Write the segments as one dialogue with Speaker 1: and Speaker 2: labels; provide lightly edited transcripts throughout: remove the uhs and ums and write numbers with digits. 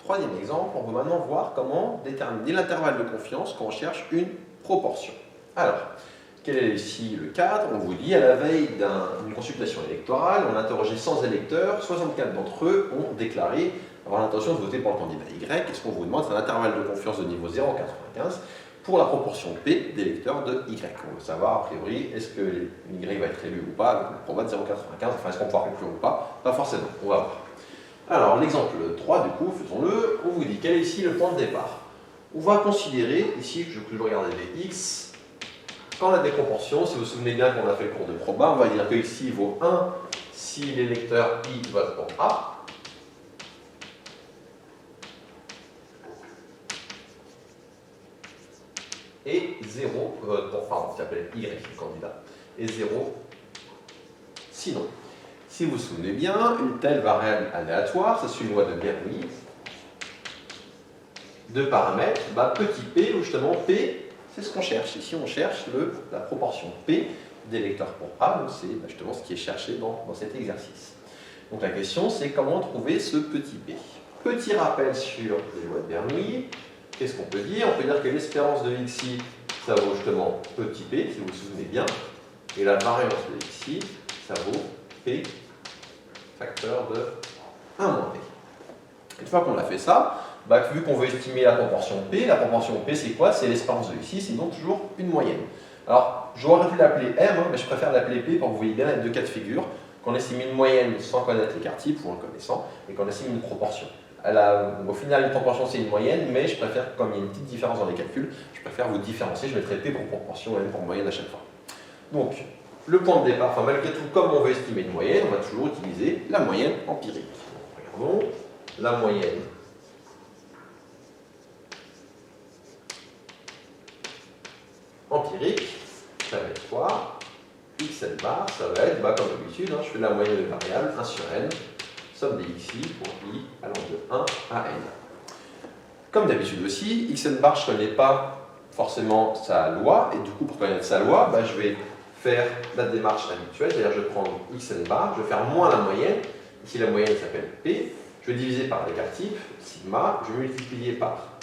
Speaker 1: troisième exemple, on va maintenant voir comment déterminer l'intervalle de confiance quand on cherche une proportion. Alors, quel est ici le cadre? On vous dit, à la veille d'une consultation électorale, on a interrogé 100 électeurs, 64 d'entre eux ont déclaré avoir l'intention de voter pour le candidat Y. Et ce qu'on vous demande, c'est un intervalle de confiance de niveau 0,95 pour la proportion P d'électeurs de Y. On veut savoir, a priori, est-ce que Y va être élu ou pas, avec une proba de 0,95, enfin, est-ce qu'on pourra conclure ou pas? Pas forcément, on va voir. Alors, l'exemple 3, du coup, faisons-le. On vous dit, quel est ici le point de départ? On va considérer, ici, je vais regarder les X. Quand on a des proportions, si vous vous souvenez bien qu'on a fait le cours de proba, on va dire que ici vaut 1 si l'électeur I vote pour A. Et 0, pardon, qui s'appelle Y, le candidat, et 0 sinon. Si vous vous souvenez bien, une telle variable aléatoire, ça suit une loi de Bernoulli. Deux paramètres, petit p, ou justement p, c'est ce qu'on cherche. Ici, on cherche la proportion p d'électeurs pour A, donc c'est justement ce qui est cherché dans cet exercice. Donc la question, c'est comment trouver ce petit p. Petit rappel sur les lois de Bernoulli. Qu'est-ce qu'on peut dire? On peut dire que l'espérance de xi, ça vaut justement petit p, si vous vous souvenez bien, et la variance de xi, ça vaut p facteur de 1 moins p. Une fois qu'on a fait ça, vu qu'on veut estimer la proportion p c'est quoi? C'est l'espérance de xi, c'est donc toujours une moyenne. Alors, j'aurais pu l'appeler m, mais je préfère l'appeler p pour que vous voyez bien les deux cas de figure, qu'on estime une moyenne sans connaître l'écart type ou en le connaissant, et qu'on estime une proportion. Au final, une proportion c'est une moyenne, mais je préfère, comme il y a une petite différence dans les calculs, je préfère vous différencier, je mettrai p pour proportion et m pour moyenne à chaque fois. Donc, le point de départ, malgré tout, comme on veut estimer une moyenne, on va toujours utiliser la moyenne empirique. Regardons, la moyenne empirique, ça va être quoi? Xn bar, ça va être, comme d'habitude, je fais la moyenne des variables, 1 sur n, somme des xi pour i allant de 1 à n. Comme d'habitude aussi, Xn bar, je ne connais pas forcément sa loi, et du coup, pour connaître sa loi, je vais faire la démarche habituelle, c'est-à-dire je vais prendre Xn bar, je vais faire moins la moyenne, ici la moyenne s'appelle P, je vais diviser par l'écart type, sigma, je vais multiplier par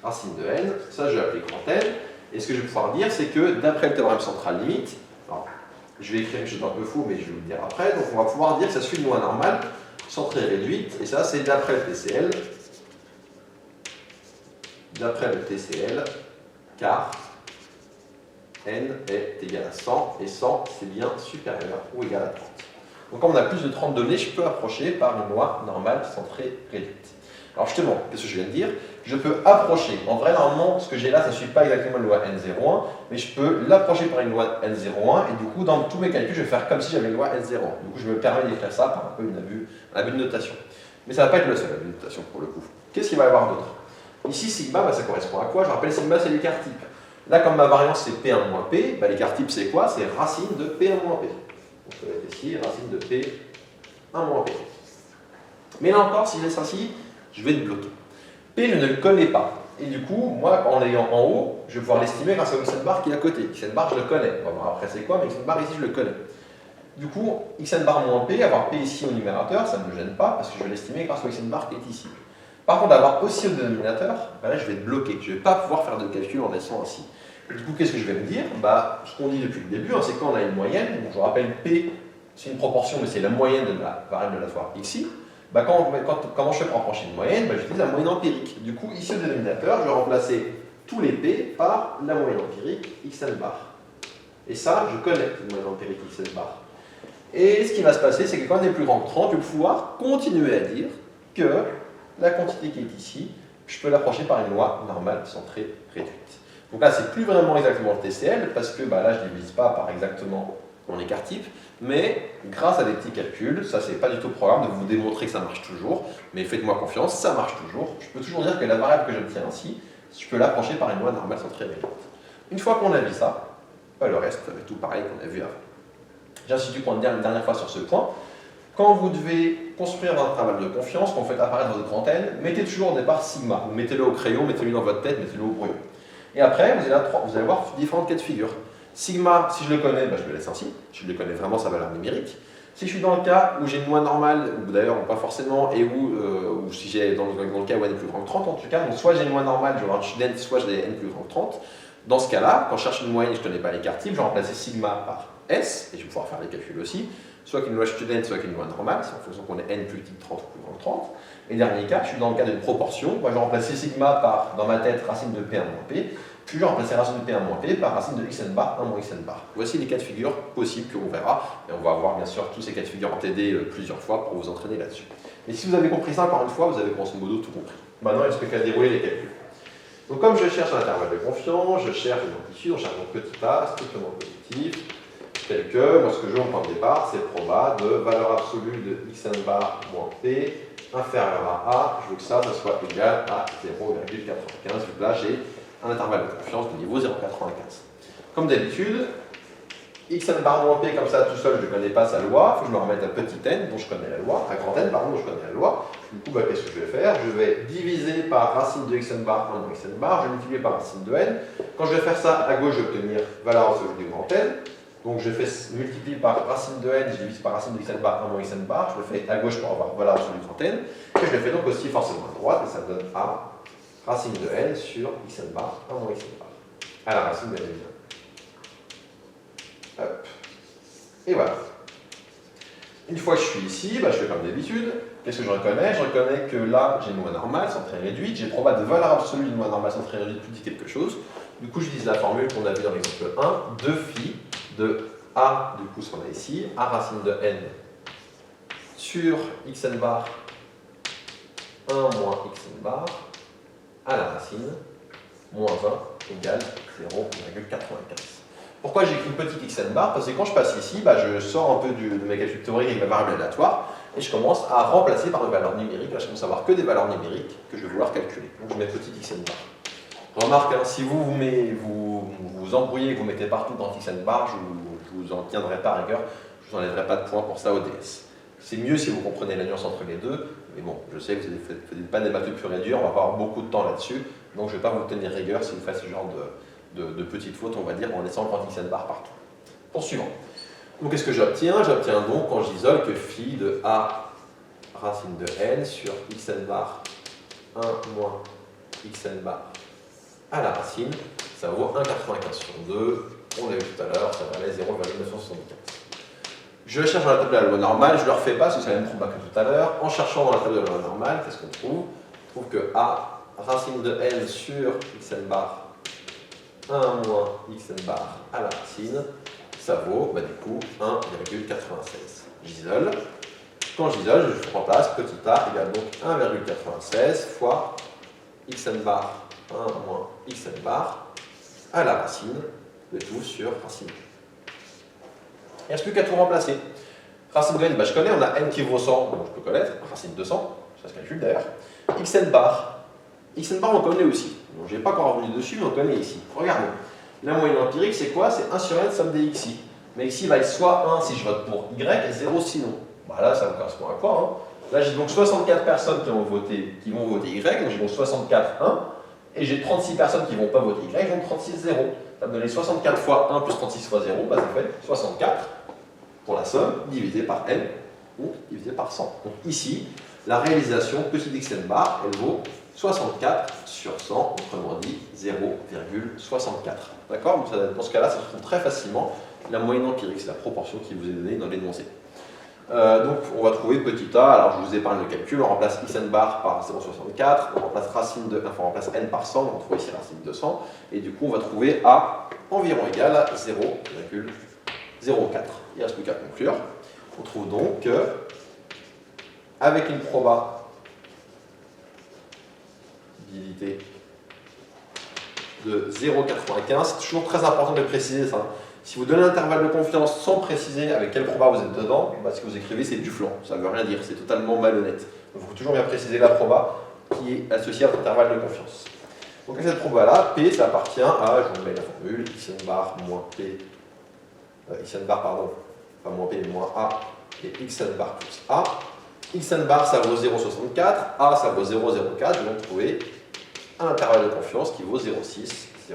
Speaker 1: racine de n, ça je vais appeler grand N, et ce que je vais pouvoir dire, c'est que d'après le théorème central limite, alors, je vais écrire quelque chose d'un peu fou, mais je vais vous le dire après, donc on va pouvoir dire que ça suit une loi normale, centrée réduite, et ça c'est d'après le TCL, car n est égal à 100, et 100 c'est bien supérieur ou égal à 30. Donc quand on a plus de 30 données, je peux approcher par une loi normale centrée réduite. Alors justement, qu'est-ce que je viens de dire? Je peux approcher. En vrai, normalement, ce que j'ai là, ça ne suit pas exactement la loi N01, mais je peux l'approcher par une loi N01, et du coup, dans tous mes calculs, je vais faire comme si j'avais une loi N01. Du coup, je me permets d'écrire ça par un peu un abus de notation. Mais ça ne va pas être le seul abus de notation pour le coup. Qu'est-ce qu'il va y avoir d'autre? Ici, sigma, ça correspond à quoi? Je rappelle, sigma, c'est l'écart type. Là, comme ma variance, c'est P1 moins P, l'écart type, c'est quoi? C'est racine de P1 moins P. Donc, ça va être ici, racine de P1 moins P. Mais là encore, si je laisse ainsi, je vais le bloquer. P, je ne le connais pas. Et du coup, moi, en l'ayant en haut, je vais pouvoir l'estimer grâce au Xn bar qui est à côté. Xn bar, je le connais. On va voir après c'est quoi, mais Xn bar ici, je le connais. Du coup, Xn bar moins P, avoir P ici au numérateur, ça ne me gêne pas parce que je vais l'estimer grâce au Xn bar qui est ici. Par contre, avoir aussi au dénominateur, là, je vais être bloqué. Je ne vais pas pouvoir faire de calcul en laissant ainsi. Et du coup, qu'est-ce que je vais me dire? Ce qu'on dit depuis le début, c'est quand on a une moyenne, donc je rappelle P, c'est une proportion, mais c'est la moyenne de la variable aléatoire xi. Comment je fais pour approcher une moyenne? J'utilise la moyenne empirique. Du coup, ici au dénominateur, je vais remplacer tous les P par la moyenne empirique Xn bar. Et ça, je connais la moyenne empirique Xn bar. Et ce qui va se passer, c'est que quand on est plus grand que 30, je vais pouvoir continuer à dire que la quantité qui est ici, je peux l'approcher par une loi normale centrée réduite. Donc là, c'est plus vraiment exactement le TCL, parce que là, je ne divise pas par exactement mon écart type, mais grâce à des petits calculs, ça c'est pas du tout le programme de vous démontrer que ça marche toujours, mais faites-moi confiance, ça marche toujours. Je peux toujours dire que la variable que j'obtiens ainsi, je peux l'approcher par une loi normale centrée réduite. Une fois qu'on a vu ça, le reste va être tout pareil qu'on a vu avant. J'insiste une dernière fois sur ce point. Quand vous devez construire un intervalle de confiance, quand vous faites apparaître votre grand N, mettez toujours au départ sigma. Vous mettez-le au crayon, mettez-le dans votre tête, mettez-le au brouillon. Et après, vous allez voir différentes cas de figure. Sigma, si je le connais, je le laisse ainsi. Si je le connais vraiment sa valeur numérique. Si je suis dans le cas où j'ai une loi normale, ou d'ailleurs pas forcément, et ou si j'ai dans le cas où n est plus grand que 30 en tout cas, donc soit j'ai une loi normale, je vais avoir student, soit j'ai n plus grand que 30. Dans ce cas-là, quand je cherche une moyenne et je ne connais pas l'écart type, je vais remplacer sigma par S, et je vais pouvoir faire les calculs aussi, soit qu'une loi student, soit qu'une loi normale, c'est en fonction qu'on est n plus petit que 30 ou plus grand que 30. Et dernier cas, je suis dans le cas d'une proportion, moi je vais remplacer sigma par, dans ma tête, racine de P1 moins P, puis je vais remplacer racine de P1 moins P par racine de xn bar 1 moins xn bar. Voici les cas de figure possibles que l'on verra, et on va voir bien sûr tous ces cas de figure en TD plusieurs fois pour vous entraîner là-dessus. Mais si vous avez compris ça encore une fois, vous avez grosso modo tout compris. Maintenant, il ne reste plus qu'à dérouler les calculs. Donc comme je cherche un intervalle de confiance, je cherche une amplitude, on cherche mon petit a strictement positif, tel que, moi ce que je veux en point de départ, c'est proba de valeur absolue de xn bar moins p inférieur à a, je veux que ça soit égal à 0,95, vu que là j'ai un intervalle de confiance de niveau 0,95. Comme d'habitude, xn bar moins p comme ça tout seul, je ne connais pas sa loi, il faut que je me remette à petit n dont je connais la loi, à grand n pardon dont je connais la loi. Du coup, qu'est-ce que je vais faire? Je vais diviser par racine de xn bar 1 moins xn bar, je vais multiplier par racine de n. Quand je vais faire ça, à gauche, je vais obtenir valeur absolue du grand n. Donc je fais multiplier par racine de n, je divise par racine de xn bar 1 moins xn bar, je le fais à gauche pour avoir valeur absolue du grand n. Et je le fais donc aussi forcément à droite, et ça me donne a racine de n sur xn bar 1 moins xn bar. À la racine de n évidemment. Hop. Et voilà. Une fois que je suis ici, je fais comme d'habitude. Qu'est-ce que je reconnais? Je reconnais que là, j'ai une loi normale, centrée réduite. J'ai proba de valeur absolue d'une loi normale centrée réduite plus petit quelque chose. Du coup, j'utilise la formule qu'on a vue dans l'exemple 1, 2 phi de a, du coup, ce qu'on a ici, a racine de n sur xn bar 1 moins xn bar à la racine moins 1 égale 0,95. Pourquoi j'écris une petite xn bar? Parce que quand je passe ici, je sors un peu de mes calculs théoriques avec ma variable aléatoire et je commence à remplacer par une valeur numérique. Là, je commence à avoir que des valeurs numériques que je vais vouloir calculer. Donc, je mets petite xn bar. Remarque, si vous vous embrouillez et que vous mettez partout dans xn bar, je ne vous en tiendrai pas à rigueur, je ne vous enlèverai pas de points pour ça au DS. C'est mieux si vous comprenez la nuance entre les deux, mais bon, je sais que vous n'êtes pas des maths purs et durs, on va avoir beaucoup de temps là-dessus, donc je ne vais pas vous tenir rigueur si vous faites ce genre de petites fautes, on va dire, en laissant le grand xn bar partout. Poursuivant. Donc qu'est-ce que j'obtiens? J'obtiens donc, quand j'isole, que phi de a racine de n sur xn bar 1 moins xn bar à la racine, ça vaut 1,95 sur 2, on l'a vu tout à l'heure, ça valait 0,975. Je cherche dans la table de la loi normale, je ne le refais pas, parce que c'est la même proba que tout à l'heure. En cherchant dans la table de la loi normale, qu'est-ce qu'on trouve? On trouve que a racine de n sur xn bar 1 moins xn bar à la racine, ça vaut du coup 1,96. J'isole. Quand j'isole, je remplace petit a égale donc 1,96 fois xn bar 1 moins xn bar à la racine de tout sur racine. Il ne reste plus qu'à tout remplacer. Racine de n, je connais, on a n qui vaut 100, donc je peux connaître, racine de 100, ça se calcule d'ailleurs. Xn bar, on connaît aussi. Je n'ai pas encore revenu dessus, mais on connaît ici. Regardons. La moyenne empirique, c'est quoi? C'est 1 sur n somme des xi. Mais xi va être soit 1 si je vote pour y, et 0 sinon. Là, ça me correspond à quoi? Là, j'ai donc 64 personnes qui vont voter y, donc j'ai donc 64 1, et j'ai 36 personnes qui ne vont pas voter y, donc 36 0. Ça me donne 64 fois 1 plus 36 fois 0, ça fait 64 pour la somme divisée par n, ou divisé par 100. Donc ici, la réalisation petit xn bar, elle vaut 64 sur 100, autrement dit 0,64. D'accord? Dans ce cas-là, ça se trouve très facilement. La moyenne empirique, c'est la proportion qui vous est donnée dans l'énoncé. Donc on va trouver petit a, alors je vous épargne le calcul, on remplace xn bar par 0,64, on remplace racine de, on remplace n par 100, on trouve ici racine de 100, et du coup on va trouver a environ égal à 0,04. Il ne reste plus qu'à conclure. On trouve donc que, avec une probabilité de 0,95, c'est toujours très important de préciser ça. Si vous donnez un intervalle de confiance sans préciser avec quel proba vous êtes dedans, ce que vous écrivez c'est du flanc, ça ne veut rien dire, c'est totalement malhonnête. Donc il faut toujours bien préciser la proba qui est associée à votre intervalle de confiance. Donc à cette proba-là, P ça appartient à, je vous mets la formule, xn bar moins P, xn bar pardon, pas moins P mais moins A, et xn bar plus A. Xn bar ça vaut 0,64, A ça vaut 0,04, je vais donc trouver un intervalle de confiance qui vaut 0,6, 0,68.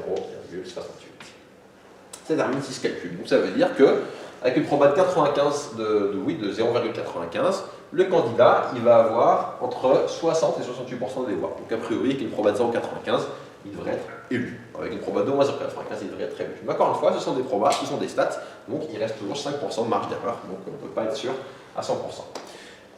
Speaker 1: Ça termine 6 calculs. Donc ça veut dire que avec une proba de 95 de 0,95, le candidat il va avoir entre 60 et 68% des voix. Donc a priori, avec une proba de 0,95, il devrait être élu. Avec une proba de moins 0,95, il devrait être élu. Mais encore une fois, ce sont des probas, ce sont des stats, donc il reste toujours 5% de marge d'erreur, donc on ne peut pas être sûr à 100%.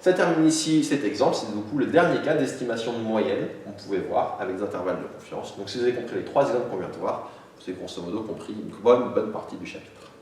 Speaker 1: Ça termine ici cet exemple, c'est du coup le dernier cas d'estimation de moyenne qu'on pouvait voir avec des intervalles de confiance. Donc si vous avez compris les trois exemples qu'on vient de voir, vous avez grosso modo compris une bonne partie du chapitre.